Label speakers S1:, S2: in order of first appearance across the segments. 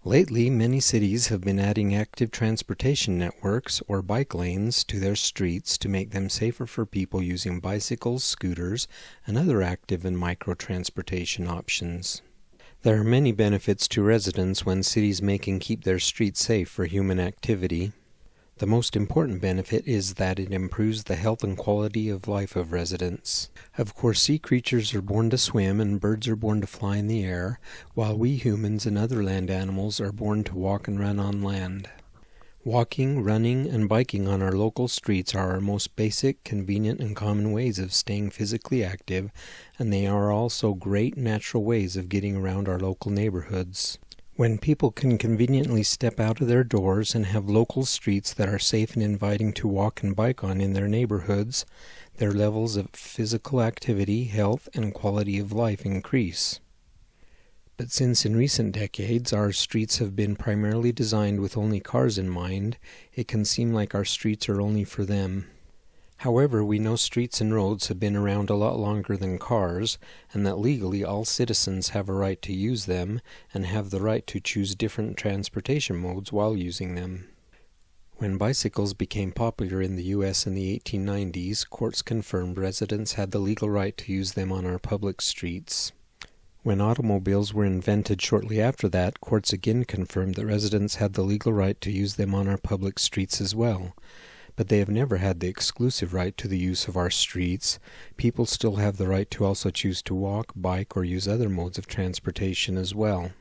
S1: Lately, many cities have been adding active transportation networks, or bike lanes, to their streets to make them safer for people using bicycles, scooters, and other active and micro-transportation options. There are many benefits to residents when cities make and keep their streets safe for human activity. The most important benefit is that it improves the health and quality of life of residents. Of course, sea creatures are born to swim and birds are born to fly in the air, while we humans and other land animals are born to walk and run on land. Walking, running, and biking on our local streets are our most basic, convenient, and common ways of staying physically active, and they are also great natural ways of getting around our local neighborhoods. When people can conveniently step out of their doors and have local streets that are safe and inviting to walk and bike on in their neighborhoods, their levels of physical activity, health, and quality of life increase. But since in recent decades our streets have been primarily designed with only cars in mind, it can seem like our streets are only for them. However, we know streets and roads have been around a lot longer than cars, and that legally all citizens have a right to use them and have the right to choose different transportation modes while using them. When bicycles became popular in the U.S. in the 1890s, courts confirmed residents had the legal right to use them on our public streets. When automobiles were invented shortly after that, courts again confirmed that residents had the legal right to use them on our public streets as well. But they have never had the exclusive right to the use of our streets. People still have the right to also choose to walk, bike, or use other modes of transportation as well.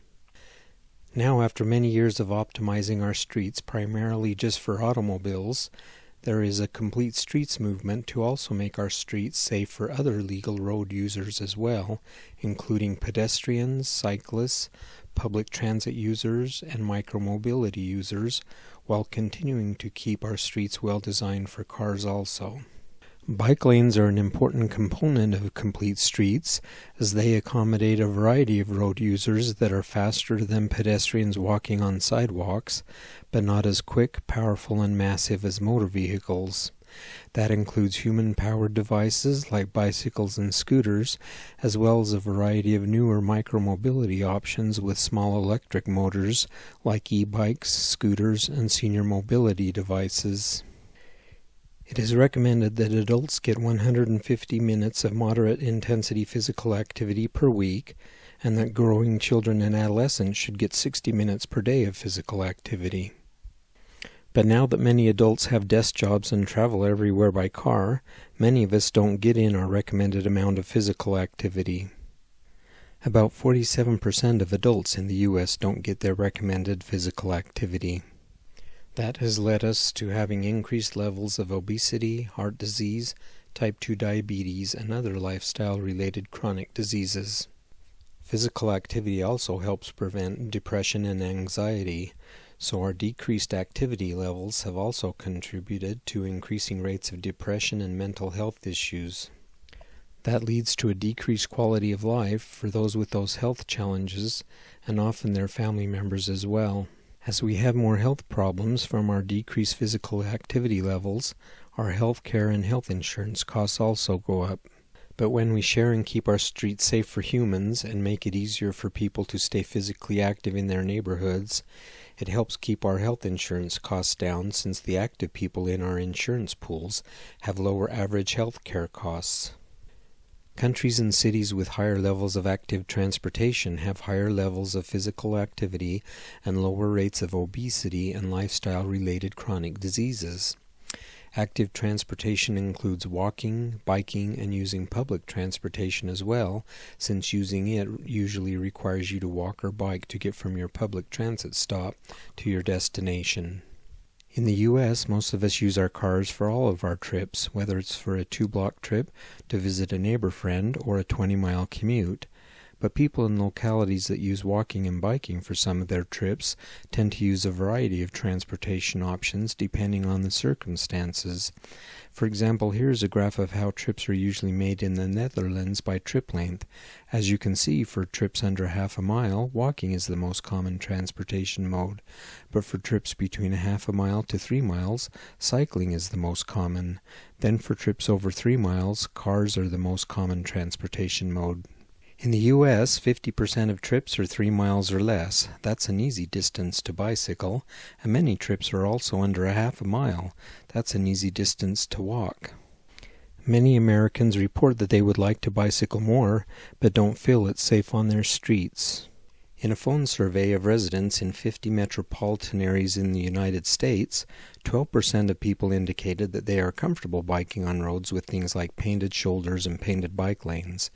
S1: Now, after many years of optimizing our streets primarily just for automobiles, there is a complete streets movement to also make our streets safe for other legal road users as well, including pedestrians, cyclists, public transit users, and micromobility users, while continuing to keep our streets well designed for cars also. Bike lanes are an important component of complete streets, as they accommodate a variety of road users that are faster than pedestrians walking on sidewalks, but not as quick, powerful, and massive as motor vehicles. That includes human-powered devices like bicycles and scooters, as well as a variety of newer micromobility options with small electric motors like e-bikes, scooters, and senior mobility devices. It is recommended that adults get 150 minutes of moderate-intensity physical activity per week, and that growing children and adolescents should get 60 minutes per day of physical activity. But now that many adults have desk jobs and travel everywhere by car, many of us don't get in our recommended amount of physical activity. About 47% of adults in the U.S. don't get their recommended physical activity. That has led us to having increased levels of obesity, heart disease, type 2 diabetes, and other lifestyle-related chronic diseases. Physical activity also helps prevent depression and anxiety, so our decreased activity levels have also contributed to increasing rates of depression and mental health issues. That leads to a decreased quality of life for those with those health challenges, and often their family members as well. As we have more health problems from our decreased physical activity levels, our health care and health insurance costs also go up. But when we share and keep our streets safe for humans and make it easier for people to stay physically active in their neighborhoods, it helps keep our health insurance costs down, since the active people in our insurance pools have lower average health care costs. Countries and cities with higher levels of active transportation have higher levels of physical activity and lower rates of obesity and lifestyle-related chronic diseases. Active transportation includes walking, biking, and using public transportation as well, since using it usually requires you to walk or bike to get from your public transit stop to your destination. In the U.S., most of us use our cars for all of our trips, whether it's for a 2-block trip to visit a neighbor friend or a 20-mile commute. But people in localities that use walking and biking for some of their trips tend to use a variety of transportation options depending on the circumstances. For example, here's a graph of how trips are usually made in the Netherlands by trip length. As you can see, for trips under half a mile, walking is the most common transportation mode. But for trips between a half a mile to 3 miles, cycling is the most common. Then for trips over 3 miles, cars are the most common transportation mode. In the U.S., 50% of trips are 3 miles or less. That's an easy distance to bicycle, and many trips are also under a half a mile. That's an easy distance to walk. Many Americans report that they would like to bicycle more, but don't feel it's safe on their streets. In a phone survey of residents in 50 metropolitan areas in the United States, 12% of people indicated that they are comfortable biking on roads with things like painted shoulders and painted bike lanes.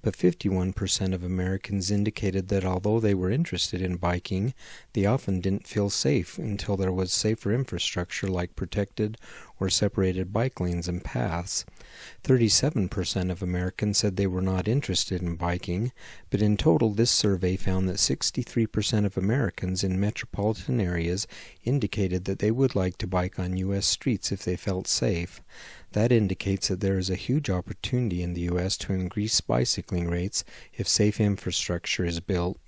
S1: But 51% of Americans indicated that although they were interested in biking, they often didn't feel safe until there was safer infrastructure like protected or separated bike lanes and paths. 37% of Americans said they were not interested in biking, but in total this survey found that 63% of Americans in metropolitan areas indicated that they would like to bike on U.S. streets if they felt safe. That indicates that there is a huge opportunity in the U.S. to increase bicycling rates if safe infrastructure is built.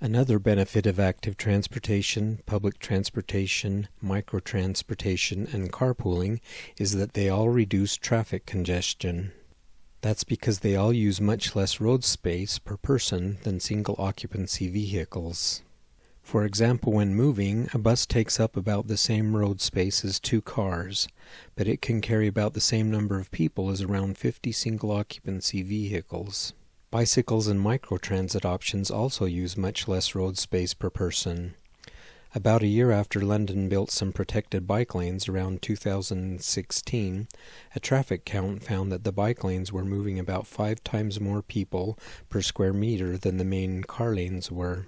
S1: Another benefit of active transportation, public transportation, microtransportation, and carpooling is that they all reduce traffic congestion. That's because they all use much less road space per person than single-occupancy vehicles. For example, when moving, a bus takes up about the same road space as 2 cars, but it can carry about the same number of people as around 50 single-occupancy vehicles. Bicycles and microtransit options also use much less road space per person. About a year after London built some protected bike lanes around 2016, a traffic count found that the bike lanes were moving about 5 times more people per square meter than the main car lanes were.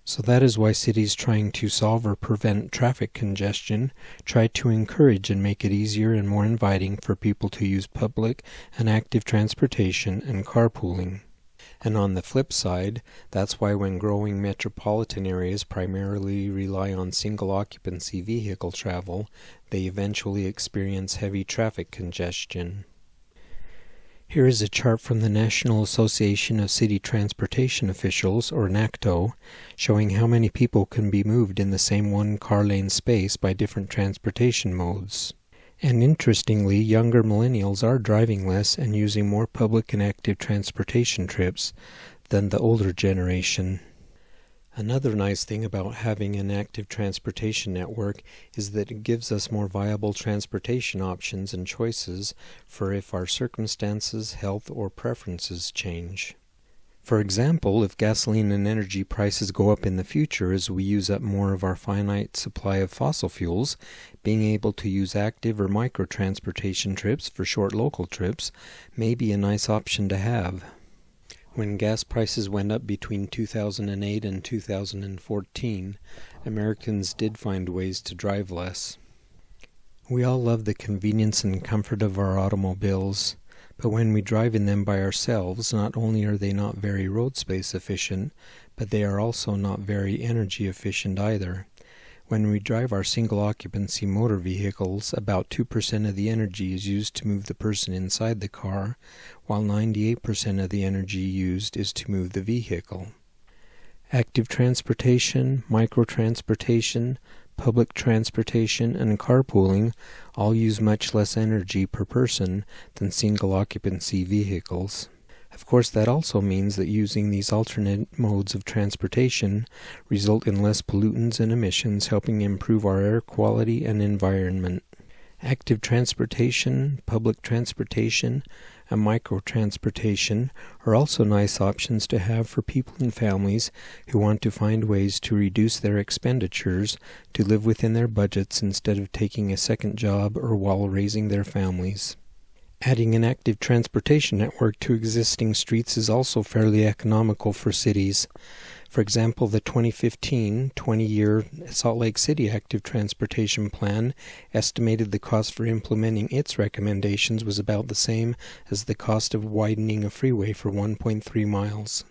S1: So that is why cities trying to solve or prevent traffic congestion try to encourage and make it easier and more inviting for people to use public and active transportation and carpooling. And on the flip side, that's why when growing metropolitan areas primarily rely on single-occupancy vehicle travel, they eventually experience heavy traffic congestion. Here is a chart from the National Association of City Transportation Officials, or NACTO, showing how many people can be moved in the same 1 car lane space by different transportation modes. And interestingly, younger millennials are driving less and using more public and active transportation trips than the older generation. Another nice thing about having an active transportation network is that it gives us more viable transportation options and choices for if our circumstances, health, or preferences change. For example, if gasoline and energy prices go up in the future as we use up more of our finite supply of fossil fuels, being able to use active or micro-transportation trips for short local trips may be a nice option to have. When gas prices went up between 2008 and 2014, Americans did find ways to drive less. We all love the convenience and comfort of our automobiles, but when we drive in them by ourselves, not only are they not very road space efficient, but they are also not very energy efficient either. When we drive our single-occupancy motor vehicles, about 2% of the energy is used to move the person inside the car, while 98% of the energy used is to move the vehicle. Active transportation, microtransportation, public transportation, and carpooling all use much less energy per person than single-occupancy vehicles. Of course, that also means that using these alternate modes of transportation result in less pollutants and emissions, helping improve our air quality and environment. Active transportation, public transportation, and microtransportation are also nice options to have for people and families who want to find ways to reduce their expenditures to live within their budgets instead of taking a second job or while raising their families. Adding an active transportation network to existing streets is also fairly economical for cities. For example, the 2015 20-year Salt Lake City Active Transportation Plan estimated the cost for implementing its recommendations was about the same as the cost of widening a freeway for 1.3 miles.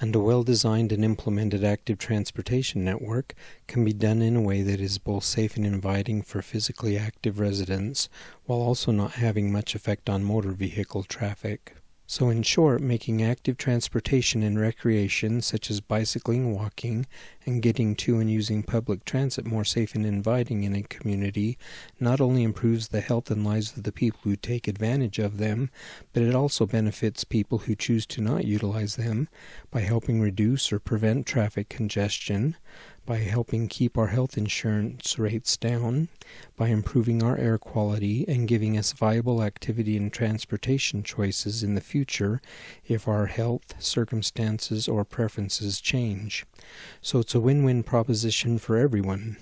S1: And a well-designed and implemented active transportation network can be done in a way that is both safe and inviting for physically active residents, while also not having much effect on motor vehicle traffic. So in short, making active transportation and recreation, such as bicycling, walking, and getting to and using public transit more safe and inviting in a community not only improves the health and lives of the people who take advantage of them, but it also benefits people who choose to not utilize them by helping reduce or prevent traffic congestion, by helping keep our health insurance rates down, by improving our air quality and giving us viable activity and transportation choices in the future if our health, circumstances, or preferences change. So it's a win-win proposition for everyone.